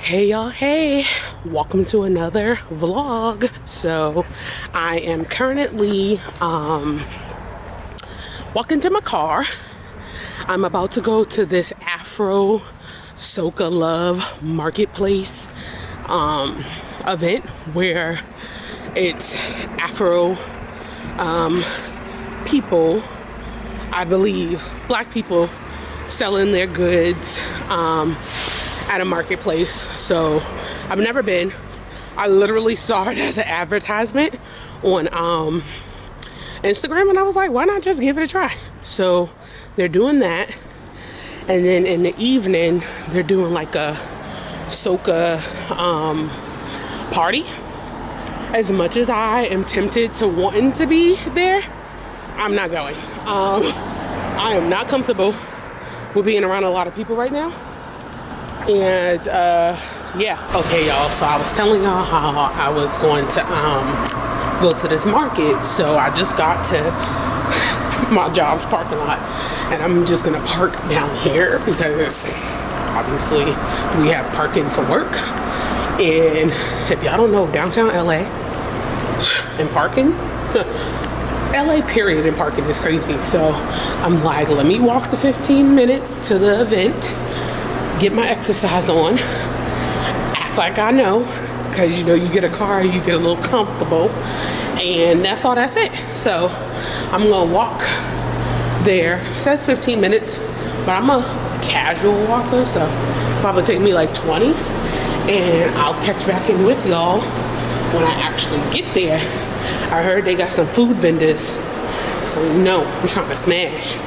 Hey y'all, hey, welcome to another vlog. So I am currently walking to my car. I'm about to go to this Afro Soca Love Marketplace event where it's Afro people, I believe black people, selling their goods at a marketplace. So I've never been. I literally saw it as an advertisement on Instagram, and I was like, why not just give it a try? So they're doing that, and then in the evening they're doing like a soca party. As much as I am tempted to wanting to be there, I'm not going. I am not comfortable with being around a lot of people right now. And yeah, okay y'all, so I was telling y'all how I was going to go to this market. So I just got to my job's parking lot, and I'm just gonna park down here because obviously we have parking for work. And if y'all don't know, downtown LA and parking, LA period and parking is crazy. So I'm like, let me walk the 15 minutes to the event, get my exercise on, act like I know, because you know, you get a car, you get a little comfortable, and that's all, that's it. So I'm gonna walk there. It says 15 minutes, but I'm a casual walker, so probably take me like 20, and I'll catch back in with y'all when I actually get there. I heard they got some food vendors, so you know, I'm trying to smash.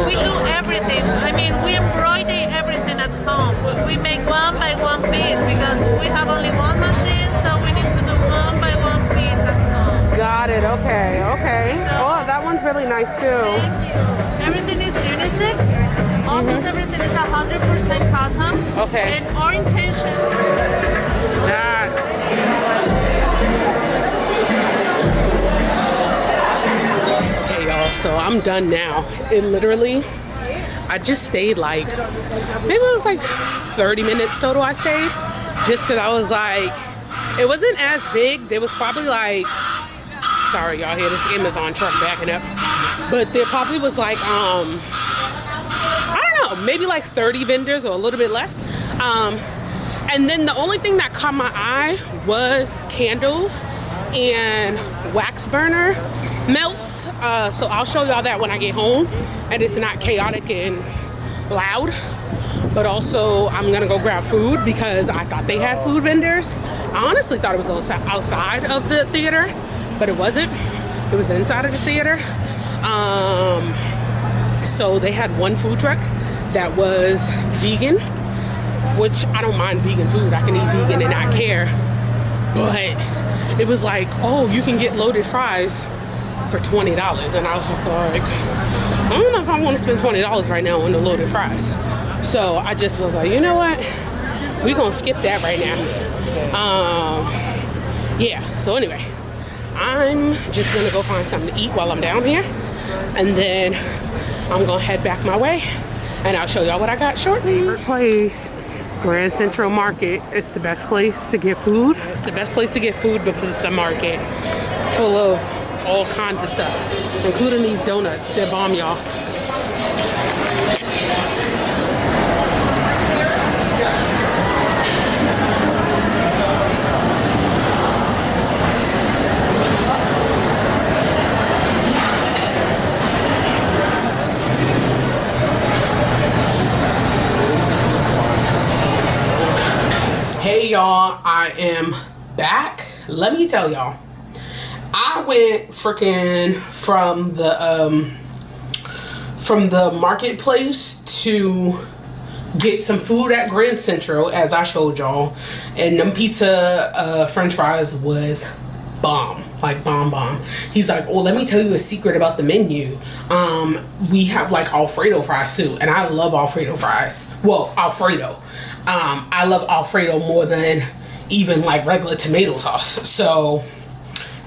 We do everything. I mean, we embroider everything at home. We make one by one piece because we have only one machine, so we need to do one by one piece at home. Got it. Okay. Okay. So, Oh, that one's really nice too. everything is unisex. Almost everything is 100% cotton. Okay. And our intention. Okay, y'all. So I'm done now. It literally, I just stayed like, maybe it was like 30 minutes total I stayed. Just because I was like, it wasn't as big. There was probably like, sorry y'all hear this Amazon truck backing up. But there probably was like, I don't know, maybe like 30 vendors or a little bit less. And then the only thing that caught my eye was candles and wax burner melts. So I'll show y'all that when I get home and it's not chaotic and loud. But also I'm gonna go grab food because I thought they had food vendors. I honestly thought it was outside of the theater, but it wasn't. It was inside of the theater. So they had one food truck that was vegan, which I don't mind vegan food. I can eat vegan and not care. But it was like, oh, you can get loaded fries for $20. And I was just like, I don't know if I want to spend $20 right now on the loaded fries. So I just was like, you know what? We're going to skip that right now. Yeah, so anyway, I'm just going to go find something to eat while I'm down here. And then I'm going to head back my way. And I'll show y'all what I got shortly. Third place, Grand Central Market. It's the best place to get food. It's the best place to get food because it's a market full of all kinds of stuff, including these donuts. They're bomb, y'all. Hey y'all, I am back. Let me tell y'all, I went freaking from the marketplace to get some food at Grand Central, as I showed y'all, and them pizza french fries was bomb, like bomb. He's like, oh, let me tell you a secret about the menu. We have like Alfredo fries too, and I love Alfredo fries. Well, Alfredo. I love Alfredo more than even like regular tomato sauce. So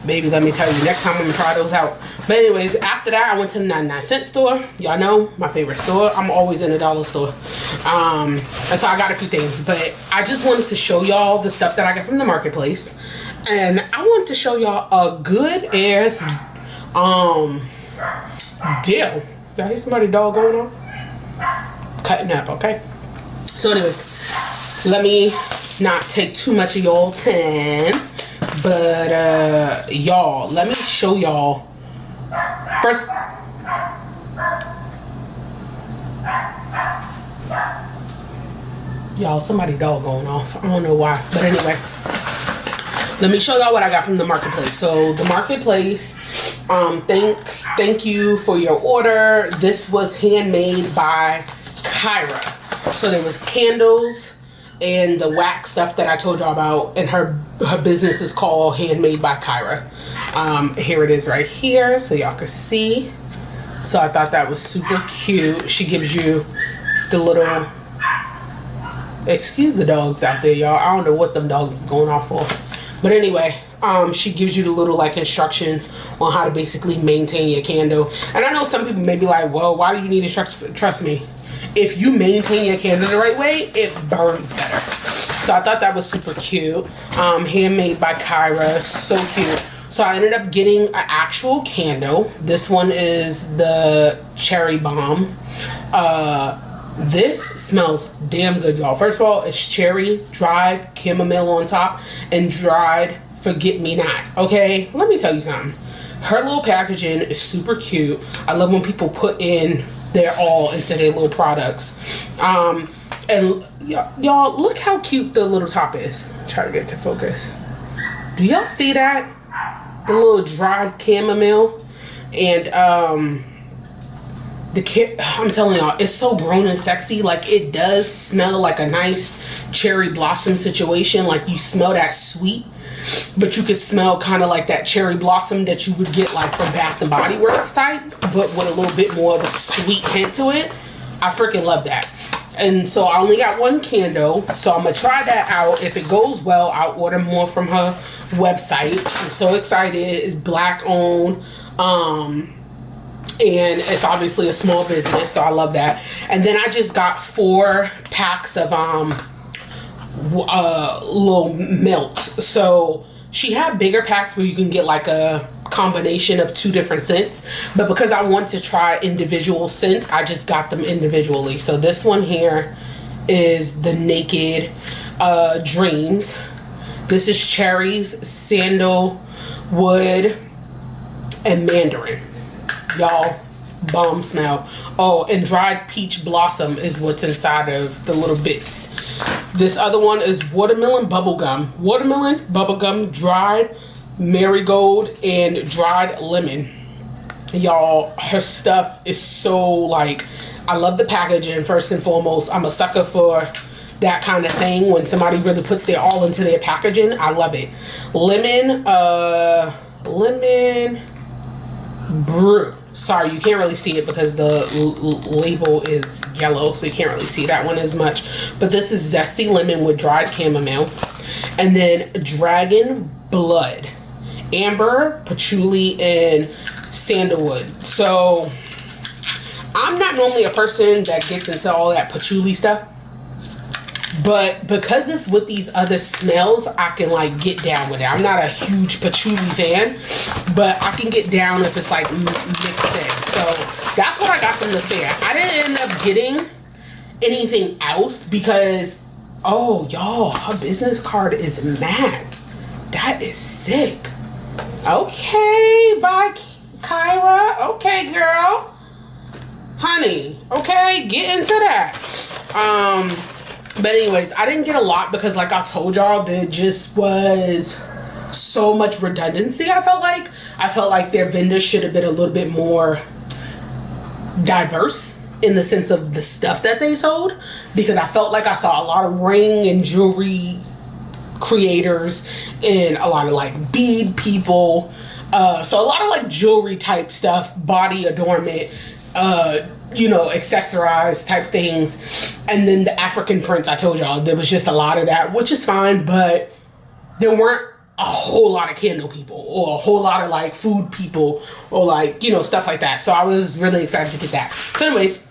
baby, let me tell you, next time I'm gonna try those out. But anyways, after that I went to the 99-cent store. Y'all know my favorite store. I'm always in a dollar store. And so I got a few things, but I just wanted to show y'all the stuff that I got from the marketplace. And I wanted to show y'all a good ass deal. Y'all hear somebody dog going on? Cutting up, okay? So anyways, let me not take too much of y'all time. But y'all, let me show y'all first. Y'all, somebody dog going off. I don't know why, but anyway, let me show y'all what I got from the marketplace. So the marketplace, thank you for your order. This was handmade by Kyra. So there was candles and the wax stuff that I told y'all about, and her business is called Handmade by Kyra. Here it is right here so y'all can see. So I thought that was super cute. She gives you the little, excuse the dogs out there, y'all, I don't know what them dogs is going off for, but anyway, she gives you the little like instructions on how to basically maintain your candle. And I know some people may be like, well, why do you need instructions? Trust me, if you maintain your candle the right way, it burns better. So I thought that was super cute. Handmade by Kyra, so cute. So I ended up getting an actual candle. This one is the cherry bomb. This smells damn good, y'all. First of all, it's cherry, dried chamomile on top, and dried forget-me-not. Okay, let me tell you something. Her little packaging is super cute. I love when people put in their all into their little products. And y'all, look how cute the little top is. Try to get it to focus. Do y'all see that? The little dried chamomile. And I'm telling y'all, it's so grown and sexy. Like, it does smell like a nice cherry blossom situation. Like, you smell that sweet, but you could smell kind of like that cherry blossom that you would get like from Bath and Body Works type, but with a little bit more of a sweet hint to it. I freaking love that. And so I only got one candle, so I'm gonna try that out. If it goes well, I'll order more from her website. I'm so excited. It's Black owned, and it's obviously a small business, so I love that. And then I just got 4 packs of little melts. So she had bigger packs where you can get like a combination of 2 different scents, but because I want to try individual scents, I just got them individually. So this one here is the Naked Dreams. This is cherries, sandalwood, and mandarin. Y'all, bomb smell. Oh, and dried peach blossom is what's inside of the little bits. This other one is watermelon bubblegum. Watermelon bubblegum, dried marigold, and dried lemon. Y'all, her stuff is so like, I love the packaging. First and foremost, I'm a sucker for that kind of thing when somebody really puts their all into their packaging. I love it. Lemon brew. Sorry, you can't really see it because the label is yellow, so you can't really see that one as much. But this is zesty lemon with dried chamomile. And then dragon blood, amber, patchouli, and sandalwood. So I'm not normally a person that gets into all that patchouli stuff, but because it's with these other smells, I can like get down with it. I'm not a huge patchouli fan, but I can get down if it's like mixed in. So that's what I got from the fair. I didn't end up getting anything else because, oh y'all, her business card is matte. That is sick. Okay, bye Kyra. Okay, girl. Honey, okay, get into that. But anyways, I didn't get a lot because like I told y'all, there just was so much redundancy. I felt like their vendors should have been a little bit more diverse in the sense of the stuff that they sold, because I felt like I saw a lot of ring and jewelry creators and a lot of like bead people, so a lot of like jewelry type stuff, body adornment, you know, accessorized type things. And then the African prints, I told y'all there was just a lot of that, which is fine, but there weren't a whole lot of candle people or a whole lot of like food people or like, you know, stuff like that. So I was really excited to get that. So anyways,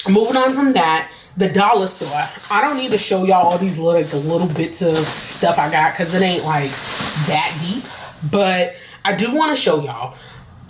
moving on from that, the dollar store. I don't need to show y'all all these little bits of stuff I got because it ain't like that deep, but I do want to show y'all.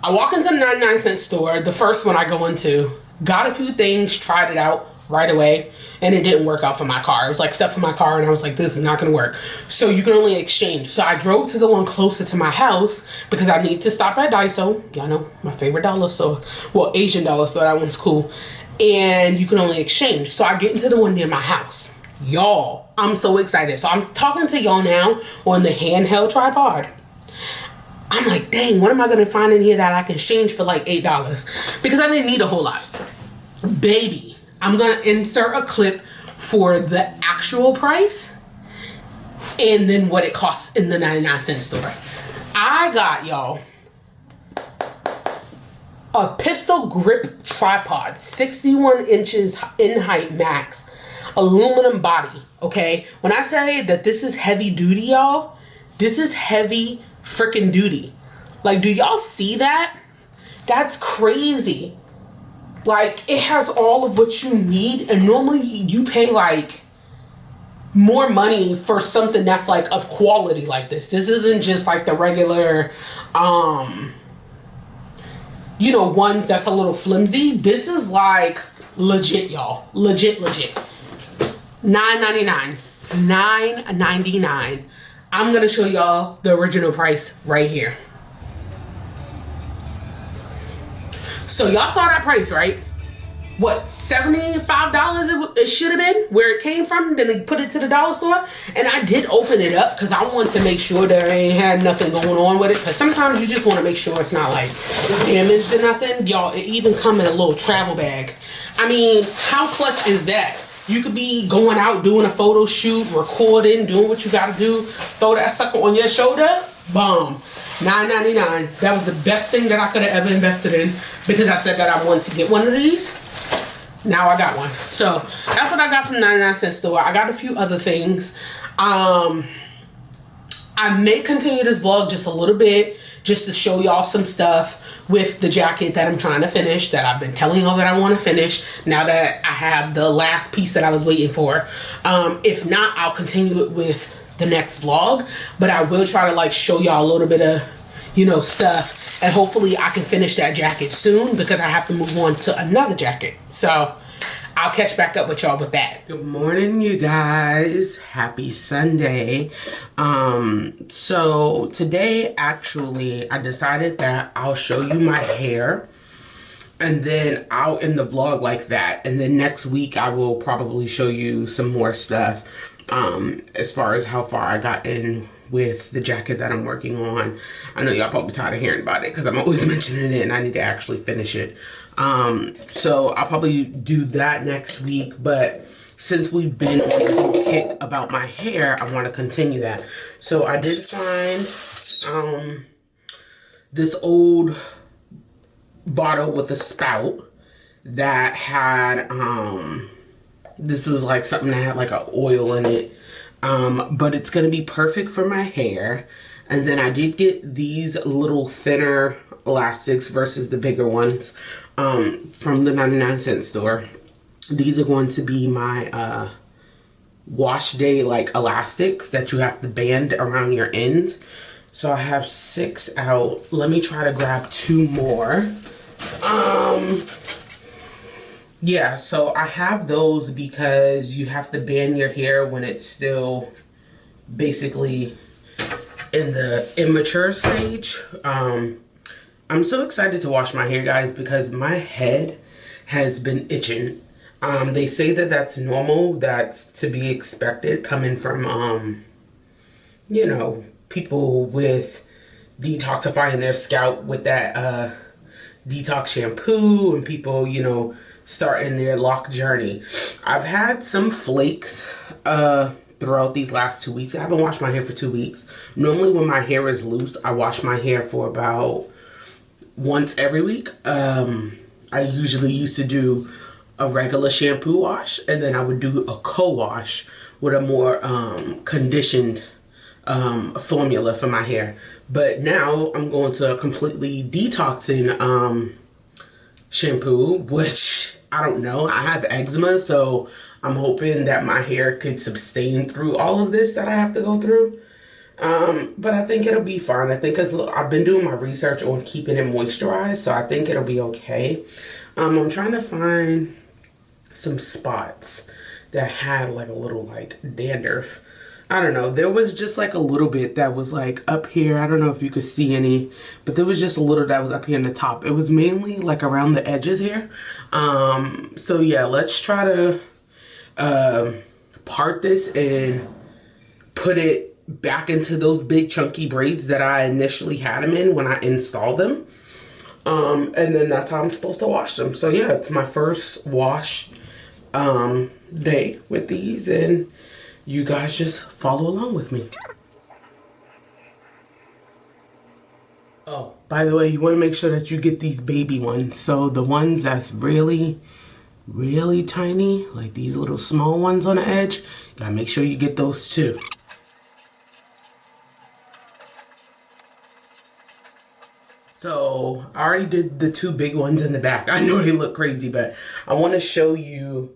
I walk into the 99-cent store, the first one I go into, got a few things, tried it out right away, and it didn't work out for my car. It was like stuff for my car, and I was like, this is not gonna work. So you can only exchange. So I drove to the one closer to my house because I need to stop at Daiso. Y'all know my favorite dollar store. Well, Asian dollar store, that one's cool. And you can only exchange. So I get into the one near my house. Y'all, I'm so excited. So I'm talking to y'all now on the handheld tripod. I'm like, dang, what am I gonna find in here that I can exchange for like $8? Because I didn't need a whole lot. Baby, I'm gonna insert a clip for the actual price and then what it costs in the 99-cent store. I got, y'all, a pistol grip tripod, 61 inches in height max, aluminum body, okay? When I say that this is heavy duty, y'all, this is heavy freaking duty. Like, do y'all see that? That's crazy. Like, it has all of what you need, and normally you pay like more money for something that's like of quality like this. This isn't just like the regular you know, ones that's a little flimsy. This is like legit, y'all. Legit. $9.99. $9.99. I'm gonna show y'all the original price right here. So y'all saw that price, right? What, $75 it should have been where it came from. Then they put it to the dollar store, and I did open it up because I wanted to make sure there ain't had nothing going on with it, because sometimes you just want to make sure it's not like damaged or nothing. Y'all, it even come in a little travel bag. I mean, how clutch is that? You could be going out doing a photo shoot, recording, doing what you gotta do, throw that sucker on your shoulder, boom. $9.99. That was the best thing that I could have ever invested in, because I said that I wanted to get one of these. Now I got one. So that's what I got from the 99-cent store. I got a few other things. I may continue this vlog just a little bit, just to show y'all some stuff with the jacket that I'm trying to finish, that I've been telling y'all that I want to finish, now that I have the last piece that I was waiting for. If not, I'll continue it with the next vlog, but I will try to like show y'all a little bit of, you know, stuff, and hopefully I can finish that jacket soon, because I have to move on to another jacket. So I'll catch back up with y'all with that. Good morning, you guys. Happy Sunday. So today, actually, I decided that I'll show you my hair, and then I'll end the vlog like that. And then next week, I will probably show you some more stuff, as far as how far I got in with the jacket that I'm working on. I know y'all probably tired of hearing about it because I'm always mentioning it and I need to actually finish it. So I'll probably do that next week, but since we've been on the whole kick about my hair, I want to continue that. So I did find this old bottle with a spout that had this was like something that had like an oil in it, but it's gonna be perfect for my hair. And then I did get these little thinner elastics versus the bigger ones from the 99-cent store. These are going to be my wash day like elastics that you have to band around your ends. So I have 6 out. Let me try to grab 2 more. Yeah, so I have those because you have to band your hair when it's still basically in the immature stage. I'm so excited to wash my hair, guys, because my head has been itching. They say that that's normal, that's to be expected coming from, you know, people with detoxifying their scalp with that detox shampoo and people, you know, starting their lock journey. I've had some flakes throughout these last 2 weeks. I haven't washed my hair for 2 weeks. Normally when my hair is loose, I wash my hair for about once every week. I usually used to do a regular shampoo wash, and then I would do a co-wash with a more conditioned formula for my hair. But now I'm going to a completely detoxing shampoo, which I don't know. I have eczema, so I'm hoping that my hair could sustain through all of this that I have to go through. But I think it'll be fine. I think I've been doing my research on keeping it moisturized, so I think it'll be okay. I'm trying to find some spots that had like a little like dandruff. I don't know. There was just like a little bit that was like up here. I don't know if you could see any, but there was just a little that was up here in the top. It was mainly like around the edges here. So yeah, let's try to part this and put it back into those big chunky braids that I initially had them in when I installed them. And then that's how I'm supposed to wash them. So yeah, it's my first wash day with these, and you guys just follow along with me. Oh, by the way, you want to make sure that you get these baby ones. So the ones that's really tiny, like these little small ones on the edge, you gotta make sure you get those too. So I already did the two big ones in the back. I know they look crazy, but I want to show you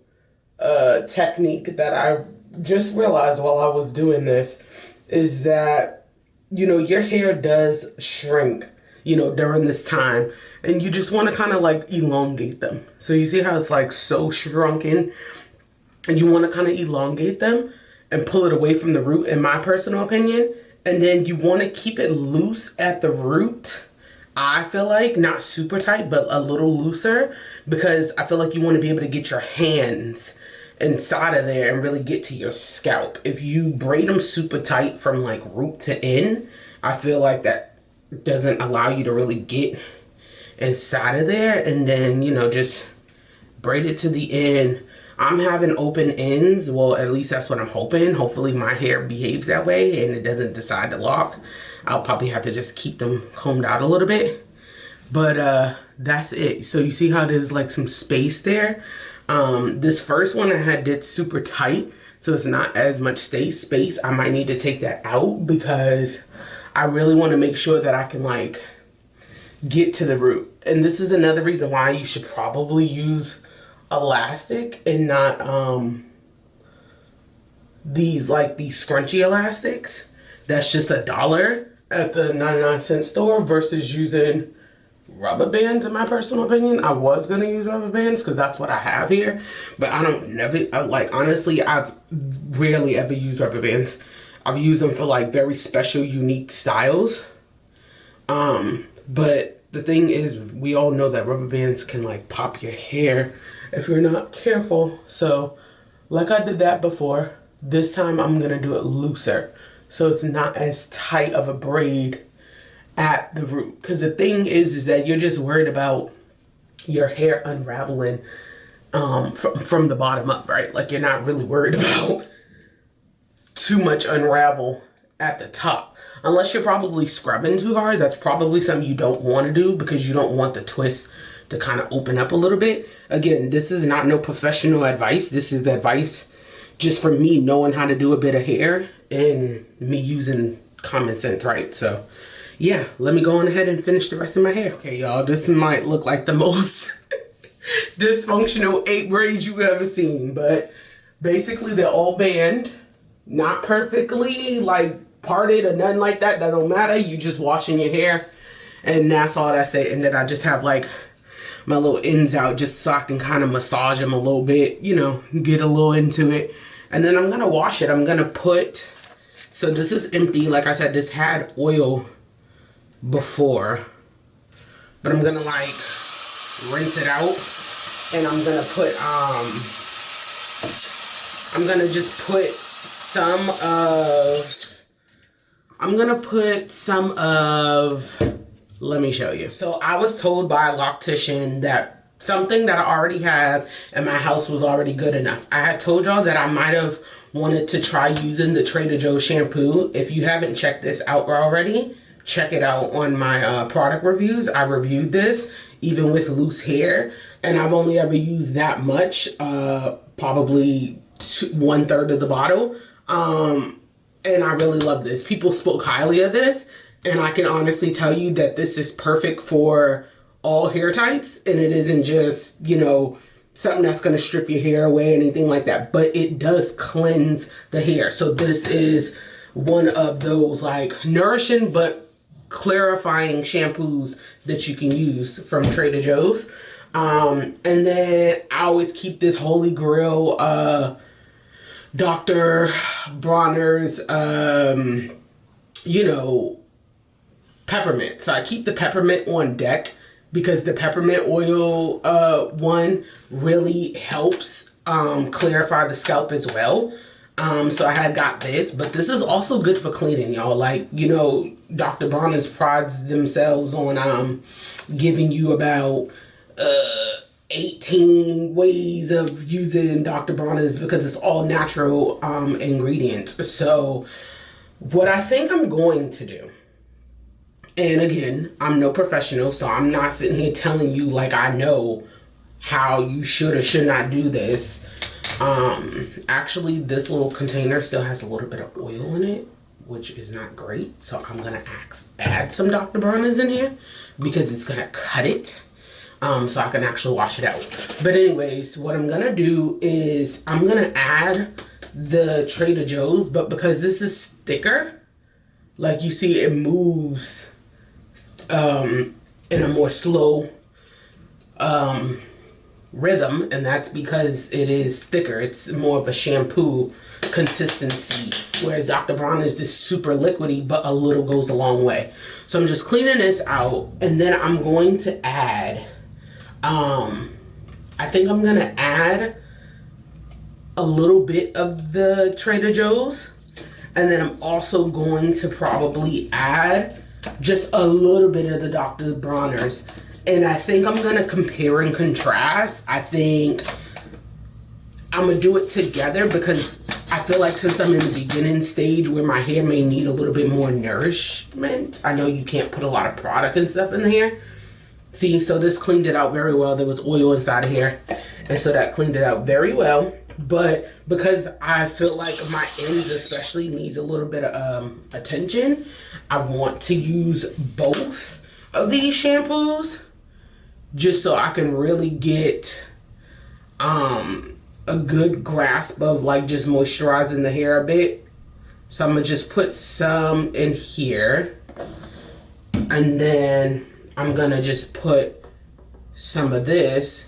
a technique that I just realized while I was doing this, is that, you know, your hair does shrink, you know, during this time, and you just want to kind of like elongate them. So you see how it's like so shrunken, and you want to kind of elongate them and pull it away from the root, in my personal opinion. And then you want to keep it loose at the root. I feel like not super tight, but a little looser, because I feel like you want to be able to get your hands inside of there and really get to your scalp. If you braid them super tight from like root to end, I feel like that doesn't allow you to really get inside of there. And then, you know, just braid it to the end. I'm having open ends. Well, at least that's what I'm hoping. Hopefully my hair behaves that way and it doesn't decide to lock. I'll probably have to just keep them combed out a little bit. But that's it. So you see how there's like some space there? This first one I had did super tight, so it's not as much space. I might need to take that out because I really want to make sure that I can like get to the root. And this is another reason why you should probably use elastic and not these scrunchy elastics. That's just $1 at the 99-cent store versus using rubber bands. In my personal opinion, I was gonna use rubber bands because that's what I have here, but honestly, I've rarely ever used rubber bands. I've used them for like very special, unique styles. But the thing is, we all know that rubber bands can like pop your hair if you're not careful. So like I did that before, this time I'm gonna do it looser, so it's not as tight of a braid at the root. Because the thing is that you're just worried about your hair unraveling from the bottom up, right? Like you're not really worried about too much unravel at the top, unless you're probably scrubbing too hard. That's probably something you don't want to do because you don't want the twist to kind of open up a little bit. Again, this is not no professional advice. This is the advice just for me knowing how to do a bit of hair and me using common sense, right? So yeah, let me go on ahead and finish the rest of my hair. Okay, y'all, this might look like the most dysfunctional 8 braids you've ever seen, but basically they're all band, not perfectly like parted or nothing like that. That don't matter. You just washing your hair, and that's all that's it. And then I just have like my little ends out just so I can kind of massage them a little bit, you know, get a little into it. And then I'm gonna wash it. I'm gonna put, so this is empty. Like I said, this had oil before, but I'm gonna like rinse it out, and I'm gonna put I'm gonna just put some of Let me show you. So I was told by a loctician that something that I already have in my house was already good enough. I had told y'all that I might have wanted to try using the Trader Joe's shampoo. If you haven't checked this out already, check it out on my product reviews. I reviewed this even with loose hair, and I've only ever used that much, probably 1/3 of the bottle. And I really love this. People spoke highly of this, and I can honestly tell you that this is perfect for all hair types, and it isn't just, you know, something that's going to strip your hair away, anything like that, but it does cleanse the hair. So this is one of those like nourishing but clarifying shampoos that you can use from Trader Joe's. And then I always keep this Holy Grail Dr. Bronner's you know, peppermint. So I keep the peppermint on deck because the peppermint oil one really helps clarify the scalp as well. So I had got this, but this is also good for cleaning, y'all. Like, you know, Dr. Bronner's prides themselves on giving you about 18 ways of using Dr. Bronner's because it's all natural ingredients. So what I think I'm going to do, and again, I'm no professional, so I'm not sitting here telling you like I know how you should or should not do this. Actually, this little container still has a little bit of oil in it, which is not great. So I'm gonna add some Dr. Bronner's in here because it's gonna cut it. So I can actually wash it out. But anyways, what I'm gonna do is I'm gonna add the Trader Joe's, but because this is thicker, like you see, it moves in a more slow rhythm, and that's because it is thicker. It's more of a shampoo consistency, whereas Dr. Bronner's is super liquidy, but a little goes a long way. So I'm just cleaning this out, and then I'm going to add I think I'm gonna add a little bit of the Trader Joe's, and then I'm also going to probably add just a little bit of the Dr. Bronner's. And I think I'm gonna compare and contrast. I think I'm gonna do it together because I feel like since I'm in the beginning stage where my hair may need a little bit more nourishment, I know you can't put a lot of product and stuff in the hair. See, so this cleaned it out very well. There was oil inside of here, and so that cleaned it out very well. But because I feel like my ends especially needs a little bit of attention, I want to use both of these shampoos just so I can really get a good grasp of like just moisturizing the hair a bit. So I'm gonna just put some in here, and then I'm gonna just put some of this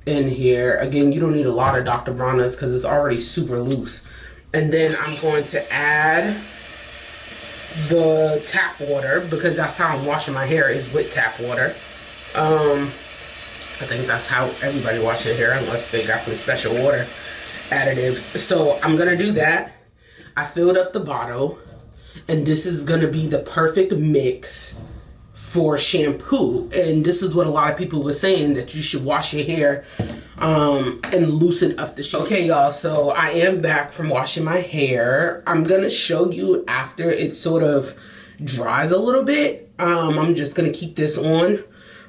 in here. Again, you don't need a lot of Dr. Bronner's because it's already super loose. And then I'm going to add the tap water because that's how I'm washing my hair, is with tap water. I think that's how everybody washes their hair unless they got some special water additives. So I'm gonna do that. I filled up the bottle, and this is gonna be the perfect mix for shampoo. And this is what a lot of people were saying, that you should wash your hair and loosen up the shampoo. Okay, y'all, so I am back from washing my hair. I'm gonna show you after it sort of dries a little bit. I'm just gonna keep this on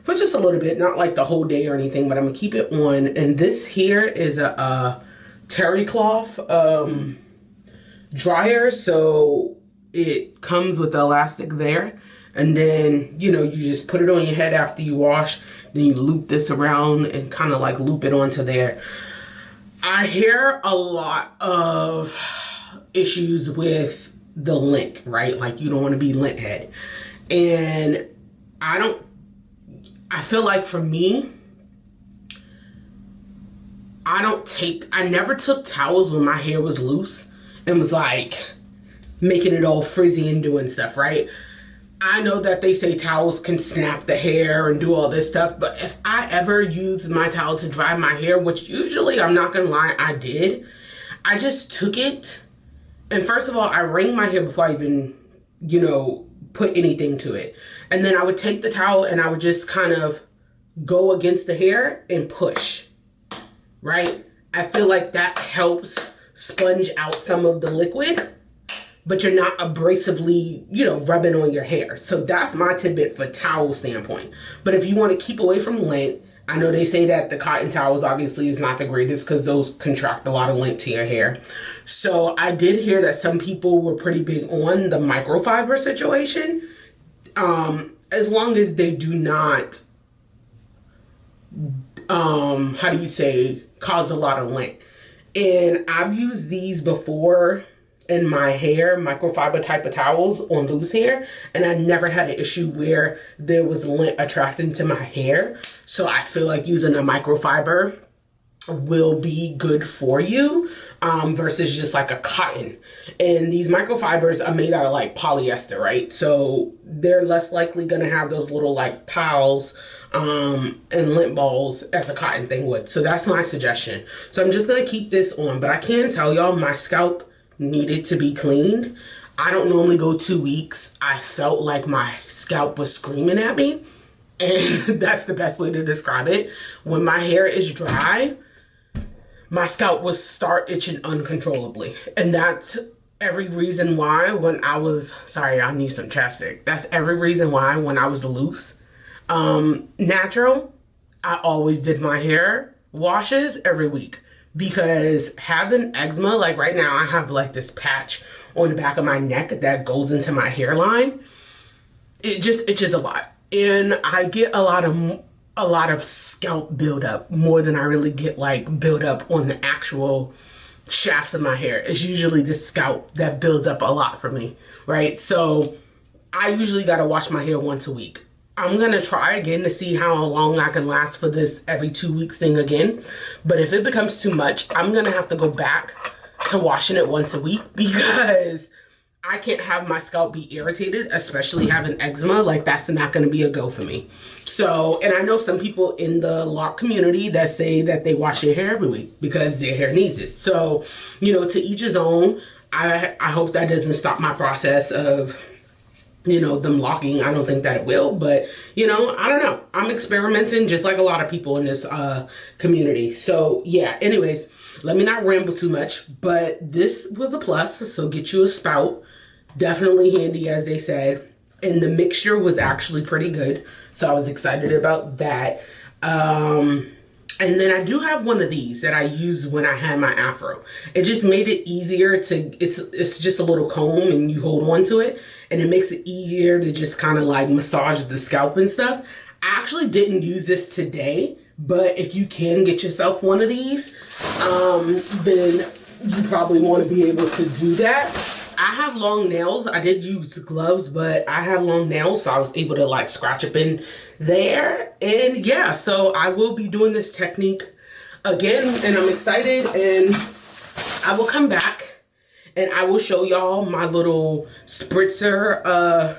for just a little bit, not like the whole day or anything, but I'm gonna keep it on. And this here is a terry cloth dryer, so it comes with the elastic there. And then, you know, you just put it on your head after you wash, then you loop this around and kind of like loop it onto there. I hear a lot of issues with the lint, right? Like you don't want to be lint head. And I feel like for me, I never took towels when my hair was loose and was like making it all frizzy and doing stuff, right? I know that they say towels can snap the hair and do all this stuff, but if I ever used my towel to dry my hair, which usually, I'm not gonna lie, I did, I just took it, and first of all, I wring my hair before I even, you know, put anything to it. And then I would take the towel and I would just kind of go against the hair and push, right? I feel like that helps sponge out some of the liquid, but you're not abrasively, you know, rubbing on your hair. So that's my tidbit for towel standpoint. But if you want to keep away from lint, I know they say that the cotton towels obviously is not the greatest because those contract a lot of lint to your hair. So I did hear that some people were pretty big on the microfiber situation. As long as they do not, how do you say, cause a lot of lint. And I've used these before in my hair, microfiber type of towels on loose hair, and I never had an issue where there was lint attracting to my hair. So I feel like using a microfiber will be good for you versus just like a cotton. And these microfibers are made out of like polyester, right? So they're less likely gonna have those little like piles and lint balls as a cotton thing would. So that's my suggestion. So I'm just gonna keep this on, but I can tell y'all my scalp needed to be cleaned. I don't normally go 2 weeks. I felt like my scalp was screaming at me, and that's the best way to describe it. When my hair is dry, my scalp will start itching uncontrollably. And that's every reason why when I was, sorry, I need some chapstick. That's every reason why when I was loose, natural, I always did my hair washes every week. Because having eczema, like right now I have like this patch on the back of my neck that goes into my hairline. It just itches a lot. And I get a lot of scalp buildup more than I really get like buildup on the actual shafts of my hair. It's usually the scalp that builds up a lot for me, right? So I usually gotta wash my hair once a week. I'm gonna try again to see how long I can last for this every 2 weeks thing again. But if it becomes too much, I'm gonna have to go back to washing it once a week because I can't have my scalp be irritated, especially having eczema. Like that's not gonna be a go for me. So, and I know some people in the lock community that say that they wash their hair every week because their hair needs it. So, you know, to each his own. I hope that doesn't stop my process of, you know, them locking. I don't think that it will, but you know, I don't know. I'm experimenting just like a lot of people in this community. So yeah, anyways, let me not ramble too much, but this was a plus. So get you a spout. Definitely handy, as they said. And the mixture was actually pretty good. So I was excited about that. And then I do have one of these that I used when I had my afro. It just made it easier to, it's just a little comb and you hold on to it. And it makes it easier to just kind of like massage the scalp and stuff. I actually didn't use this today, but if you can get yourself one of these, then you probably want to be able to do that. I have long nails. I did use gloves, but I have long nails, so I was able to like scratch up in there. And yeah, so I will be doing this technique again, and I'm excited. And I will come back and I will show y'all my little spritzer,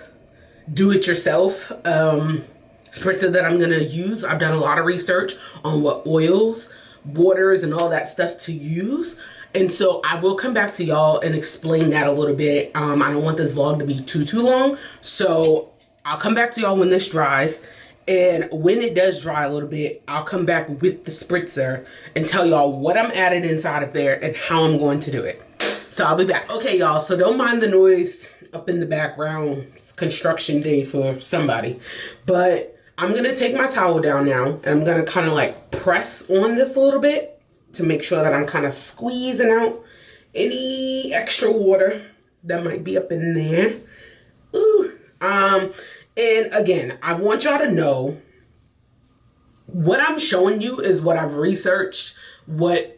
do-it-yourself spritzer that I'm gonna use. I've done a lot of research on what oils, waters, and all that stuff to use. And so I will come back to y'all and explain that a little bit. I don't want this vlog to be too long. So I'll come back to y'all when this dries. And when it does dry a little bit, I'll come back with the spritzer and tell y'all what I'm adding inside of there and how I'm going to do it. So I'll be back. Okay, y'all, so don't mind the noise up in the background. It's construction day for somebody. But I'm gonna take my towel down now and I'm gonna kind of like press on this a little bit to make sure that I'm kind of squeezing out any extra water that might be up in there. Ooh. And again, I want y'all to know what I'm showing you is what I've researched, what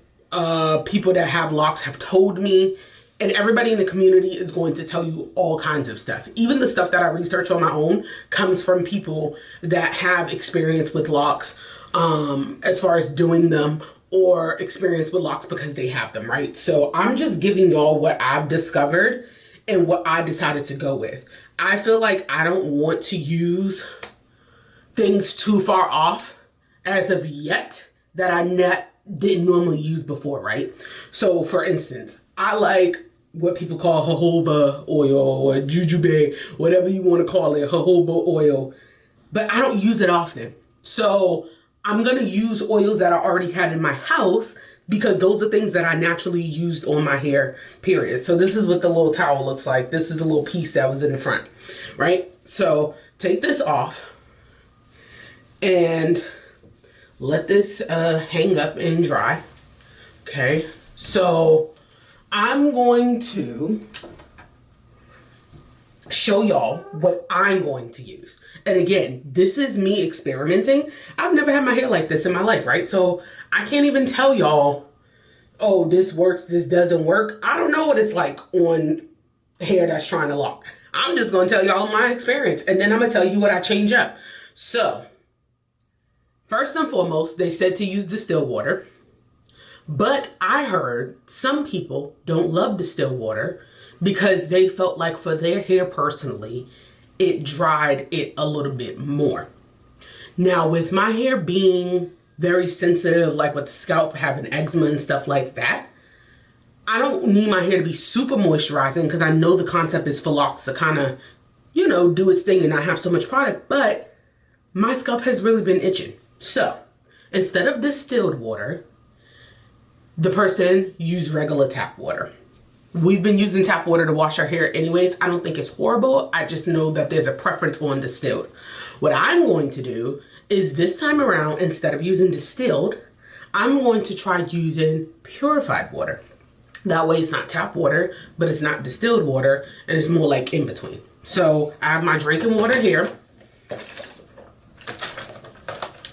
people that have locks have told me, and everybody in the community is going to tell you all kinds of stuff. Even the stuff that I research on my own comes from people that have experience with locks, as far as doing them, or experience with locks because they have them, right? So I'm just giving y'all what I've discovered and what I decided to go with. I feel like I don't want to use things too far off as of yet that I didn't normally use before, right? So for instance, I like what people call jojoba oil or jujube, whatever you want to call it, jojoba oil. But I don't use it often. So I'm going to use oils that I already had in my house because those are things that I naturally used on my hair, period. So this is what the little towel looks like. This is the little piece that was in the front, right? So take this off and let this hang up and dry. Okay, so I'm going to show y'all what I'm going to use. And again, this is me experimenting. I've never had my hair like this in my life, right? So I can't even tell y'all, oh, this works, this doesn't work. I don't know what it's like on hair that's trying to lock. I'm just going to tell y'all my experience, and then I'm going to tell you what I change up. So first and foremost, they said to use distilled water. But I heard some people don't love distilled water because they felt like for their hair personally, it dried it a little bit more. Now, with my hair being very sensitive, like with the scalp having eczema and stuff like that, I don't need my hair to be super moisturizing because I know the concept is for locks to kind of, you know, do its thing and not have so much product. But my scalp has really been itching. So instead of distilled water, the person used regular tap water. We've been using tap water to wash our hair anyways. I don't think it's horrible. I just know that there's a preference on distilled. What I'm going to do is this time around, instead of using distilled, I'm going to try using purified water. That way it's not tap water, but it's not distilled water, and it's more like in between. So I have my drinking water here.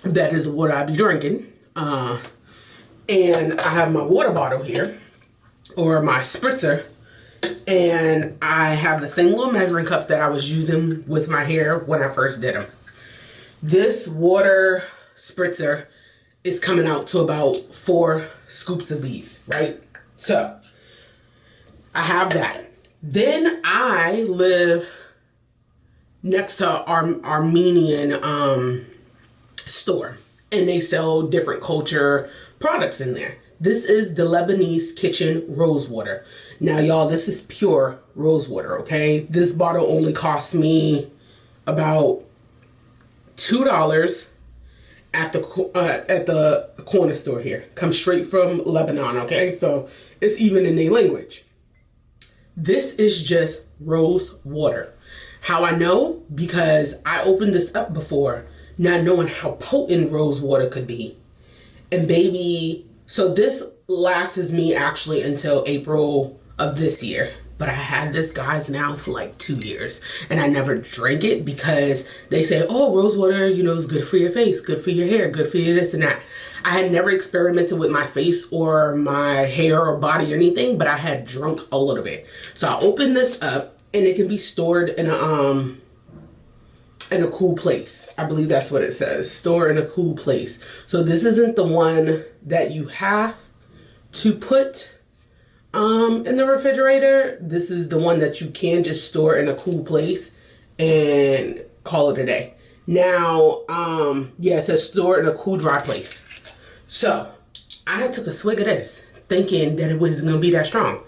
That is what I'll be drinking. And I have my water bottle here, or my spritzer, and I have the same little measuring cups that I was using with my hair when I first did them. This water spritzer is coming out to about 4 scoops of these, right? So I have that. Then I live next to our Armenian store, and they sell different culture products in there. This is the Lebanese kitchen rose water. Now, y'all, this is pure rose water, okay? This bottle only cost me about $2 at the corner store here. Comes straight from Lebanon, okay? So it's even in their language. This is just rose water. How I know? Because I opened this up before, not knowing how potent rose water could be. And baby, so this lasts me actually until April of this year. But I had this, guys, now for like 2 years. And I never drank it because they say, oh, rose water, you know, is good for your face, good for your hair, good for your this and that. I had never experimented with my face or my hair or body or anything, but I had drunk a little bit. So I opened this up, and it can be stored in a cool place. I believe that's what it says. Store in a cool place. So this isn't the one that you have to put in the refrigerator. This is the one that you can just store in a cool place and call it a day. Now, yeah, it says store in a cool, dry place. So I had took a swig of this thinking that it was gonna be that strong.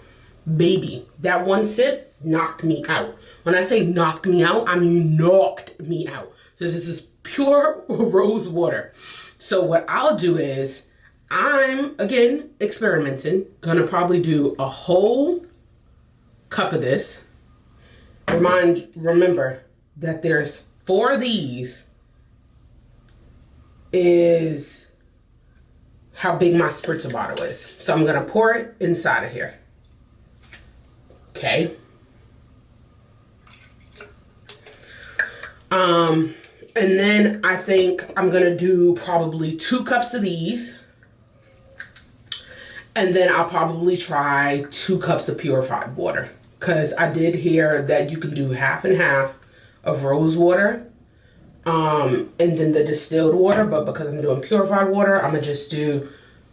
Baby, that one sip knocked me out. When I say knocked me out, I mean knocked me out. So this is pure rose water. So what I'll do is, I'm, again, experimenting. Gonna probably do a whole cup of this. Remember that there's 4 of these is how big my spritzer bottle is. So I'm gonna pour it inside of here. Okay. And then I think I'm gonna do probably 2 cups of these. And then I'll probably try 2 cups of purified water. Because I did hear that you can do half and half of rose water. And then the distilled water. But because I'm doing purified water, I'm gonna just do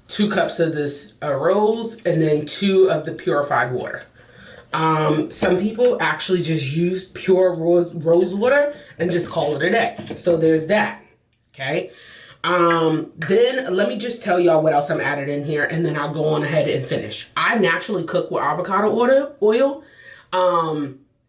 2 cups of this rose and then 2 of the purified water. Some people actually just use pure rose water and just call it a day. So there's that, okay? Then let me just tell y'all what else I'm adding in here, and then I'll go on ahead and finish. I naturally cook with avocado oil.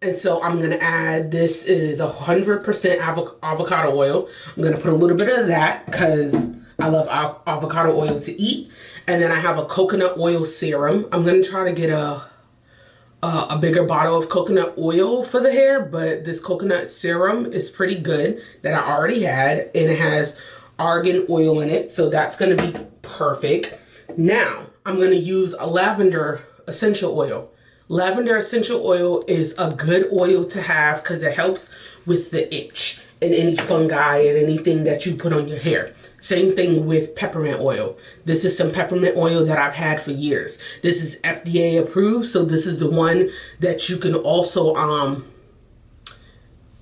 And so I'm going to add, this is 100% avocado oil. I'm going to put a little bit of that because I love avocado oil to eat. And then I have a coconut oil serum. I'm going to try to get a bigger bottle of coconut oil for the hair, but this coconut serum is pretty good that I already had, and it has argan oil in it, so that's going to be perfect. Now I'm going to use a lavender essential oil. Lavender essential oil is a good oil to have because it helps with the itch and any fungi and anything that you put on your hair. Same thing with peppermint oil. This is some peppermint oil that I've had for years. This is FDA approved, so this is the one that you can also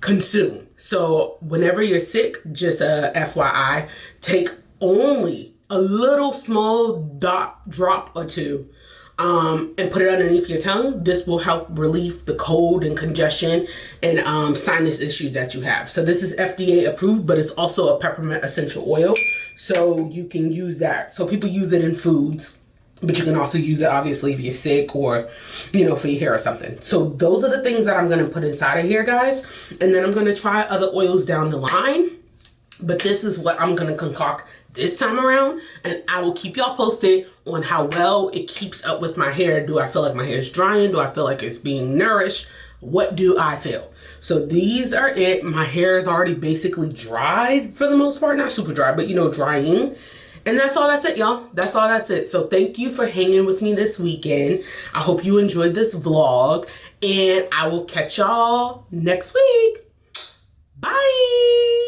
consume. So whenever you're sick, just a FYI, take only a little small drop or two and put it underneath your tongue. This will help relieve the cold and congestion and sinus issues that you have. So this is FDA approved, but it's also a peppermint essential oil, so you can use that. So people use it in foods, but you can also use it obviously if you're sick or, you know, for your hair or something. So those are the things that I'm going to put inside of here, guys. And then I'm going to try other oils down the line. But this is what I'm going to concoct this time around. And I will keep y'all posted on how well it keeps up with my hair. Do I feel like my hair is drying? Do I feel like it's being nourished? What do I feel? So these are it. My hair is already basically dried for the most part. Not super dry, but you know, drying. And that's all that's it, y'all. That's all that's it. So thank you for hanging with me this weekend. I hope you enjoyed this vlog, and I will catch y'all next week. Bye.